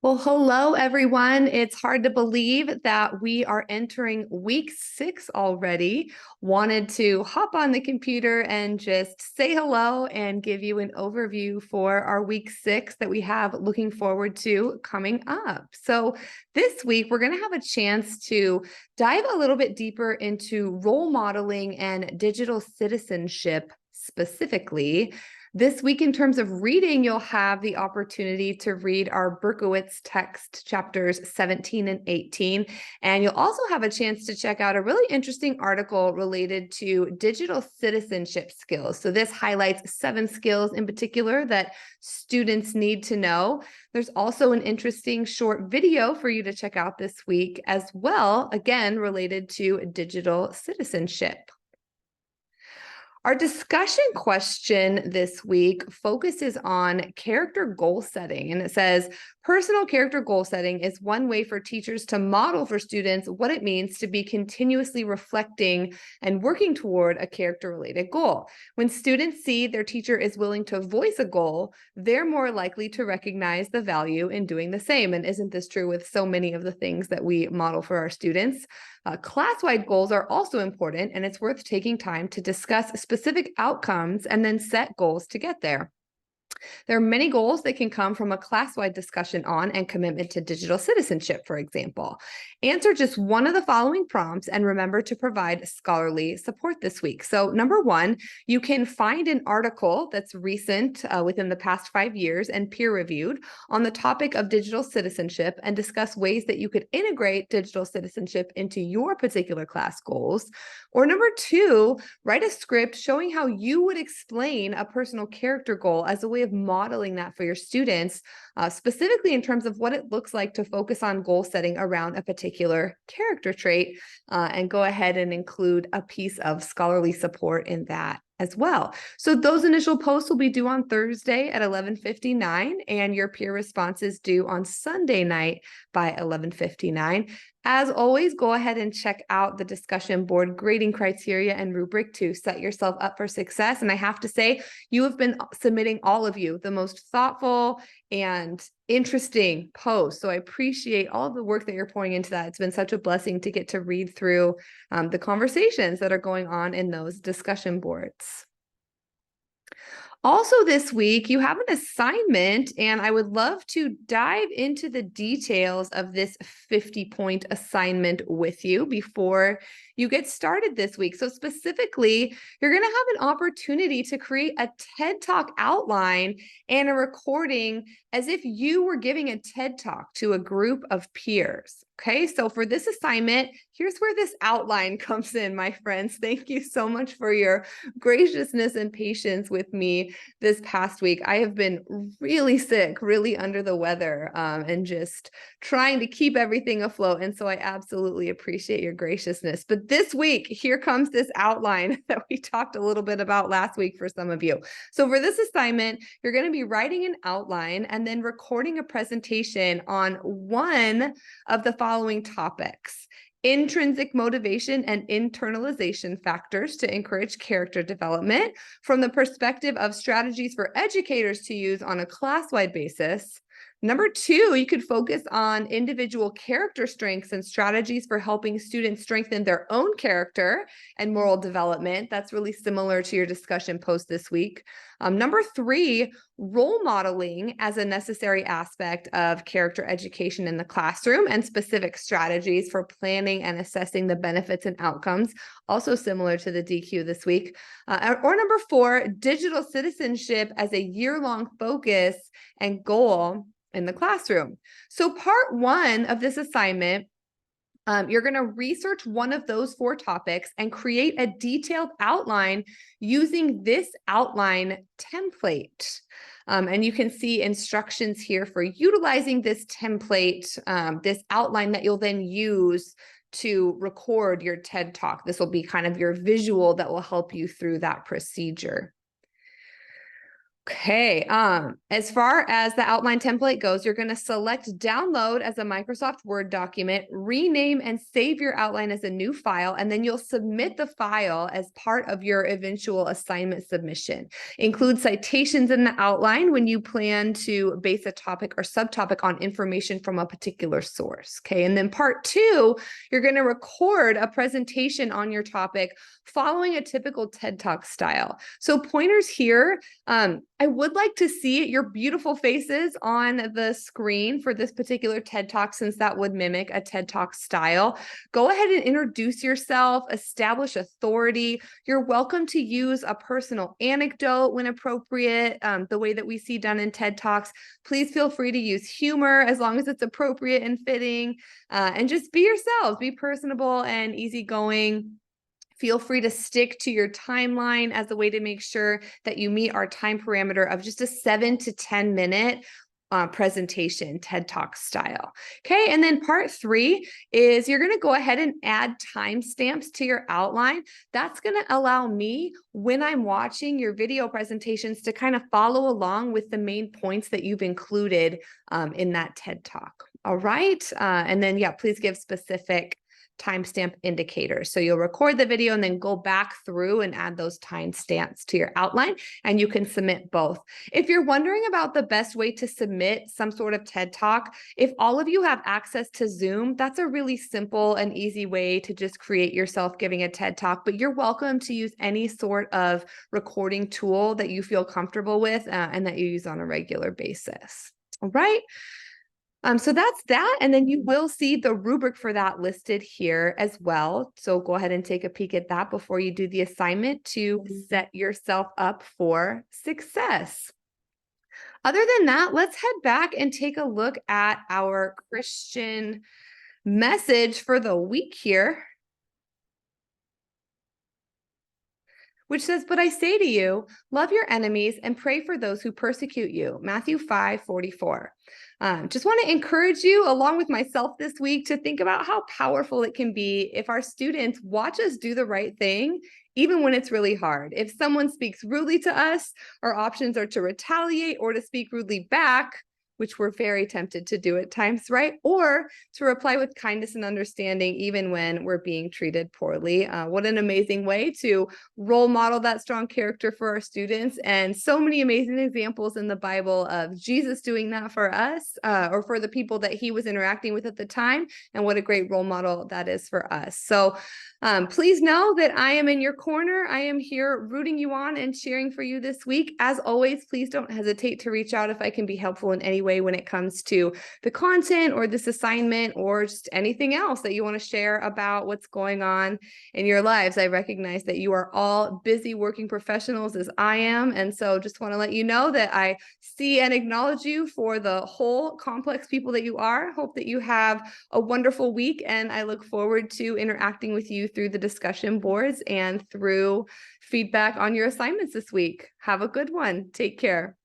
Well, hello, everyone. It's hard to believe that we are entering week 6 already. Wanted to hop on the computer and just say hello and give you an overview for our week 6 that we have looking forward to coming up. So this week, we're going to have a chance to dive a little bit deeper into role modeling and digital citizenship specifically. This week, in terms of reading, you'll have the opportunity to read our Berkowitz text chapters 17 and 18. And you'll also have a chance to check out a really interesting article related to digital citizenship skills. So this highlights 7 skills in particular that students need to know. There's also an interesting short video for you to check out this week as well, again, related to digital citizenship. Our discussion question this week focuses on character goal setting, and it says, personal character goal setting is one way for teachers to model for students what it means to be continuously reflecting and working toward a character-related goal. When students see their teacher is willing to voice a goal, they're more likely to recognize the value in doing the same. And isn't this true with so many of the things that we model for our students? Class-wide goals are also important, and it's worth taking time to discuss specific outcomes and then set goals to get there. There are many goals that can come from a class-wide discussion on and commitment to digital citizenship, for example. Answer just one of the following prompts and remember to provide scholarly support this week. So number 1, you can find an article that's recent within the past 5 years and peer-reviewed on the topic of digital citizenship and discuss ways that you could integrate digital citizenship into your particular class goals. Or number 2, write a script showing how you would explain a personal character goal as a way of modeling that for your students, specifically in terms of what it looks like to focus on goal setting around a particular character trait, and go ahead and include a piece of scholarly support in that as well. So those initial posts will be due on Thursday at 11:59, and your peer response is due on Sunday night by 11:59. As always, go ahead and check out the discussion board grading criteria and rubric to set yourself up for success. And I have to say, you have been submitting, all of you, the most thoughtful and interesting posts. So I appreciate all the work that you're pouring into that. It's been such a blessing to get to read through the conversations that are going on in those discussion boards. Also this week, you have an assignment, and I would love to dive into the details of this 50-point assignment with you before you get started this week. So specifically, you're going to have an opportunity to create a TED Talk outline and a recording as if you were giving a TED Talk to a group of peers. Okay, so for this assignment, here's where this outline comes in, my friends. Thank you so much for your graciousness and patience with me this past week. I have been really sick, really under the weather, and just trying to keep everything afloat. And so I absolutely appreciate your graciousness. But this week, here comes this outline that we talked a little bit about last week for some of you. So for this assignment, you're going to be writing an outline and then recording a presentation on one of the following topics: intrinsic motivation and internalization factors to encourage character development from the perspective of strategies for educators to use on a class-wide basis. Number 2, you could focus on individual character strengths and strategies for helping students strengthen their own character and moral development. That's really similar to your discussion post this week. Number 3, role modeling as a necessary aspect of character education in the classroom and specific strategies for planning and assessing the benefits and outcomes, also similar to the DQ this week. Or number 4, digital citizenship as a year-long focus and goal in the classroom. So part 1 of this assignment, you're going to research one of those 4 topics and create a detailed outline using this outline template. And you can see instructions here for utilizing this template, this outline that you'll then use to record your TED Talk. This will be kind of your visual that will help you through that procedure. Okay, as far as the outline template goes, you're going to select download as a Microsoft Word document, rename and save your outline as a new file, and then you'll submit the file as part of your eventual assignment submission. Include citations in the outline when you plan to base a topic or subtopic on information from a particular source. Okay, and then part 2, you're going to record a presentation on your topic following a typical TED Talk style. So pointers here, I would like to see your beautiful faces on the screen for this particular TED Talk, since that would mimic a TED Talk style. Go ahead and introduce yourself, establish authority. You're welcome to use a personal anecdote when appropriate, the way that we see done in TED Talks. Please feel free to use humor as long as it's appropriate and fitting, and just be yourselves, be personable and easygoing. Feel free to stick to your timeline as a way to make sure that you meet our time parameter of just a 7 to 10 minute presentation, TED Talk style. Okay, and then part 3 is you're going to go ahead and add timestamps to your outline. That's going to allow me, when I'm watching your video presentations, to kind of follow along with the main points that you've included in that TED Talk. All right, and then please give specific timestamp indicators. So you'll record the video and then go back through and add those timestamps to your outline, and you can submit both. If you're wondering about the best way to submit some sort of TED Talk, if all of you have access to Zoom, that's a really simple and easy way to just create yourself giving a TED Talk, but you're welcome to use any sort of recording tool that you feel comfortable with and that you use on a regular basis. All right. So that's that. And then you will see the rubric for that listed here as well. So go ahead and take a peek at that before you do the assignment to set yourself up for success. Other than that, let's head back and take a look at our Christian message for the week here, which says, "But I say to you, love your enemies and pray for those who persecute you." Matthew 5:44. Just want to encourage you, along with myself this week, to think about how powerful it can be if our students watch us do the right thing, even when it's really hard. If someone speaks rudely to us, our options are to retaliate or to speak rudely back, which we're very tempted to do at times, right? Or to reply with kindness and understanding, even when we're being treated poorly. What an amazing way to role model that strong character for our students. And so many amazing examples in the Bible of Jesus doing that for us, or for the people that he was interacting with at the time. And what a great role model that is for us. So please know that I am in your corner. I am here rooting you on and cheering for you this week. As always, please don't hesitate to reach out if I can be helpful in any way when it comes to the content or this assignment or just anything else that you want to share about what's going on in your lives. I recognize that you are all busy working professionals as I am. And so just want to let you know that I see and acknowledge you for the whole complex people that you are. Hope that you have a wonderful week, and I look forward to interacting with you through the discussion boards and through feedback on your assignments this week. Have a good one. Take care.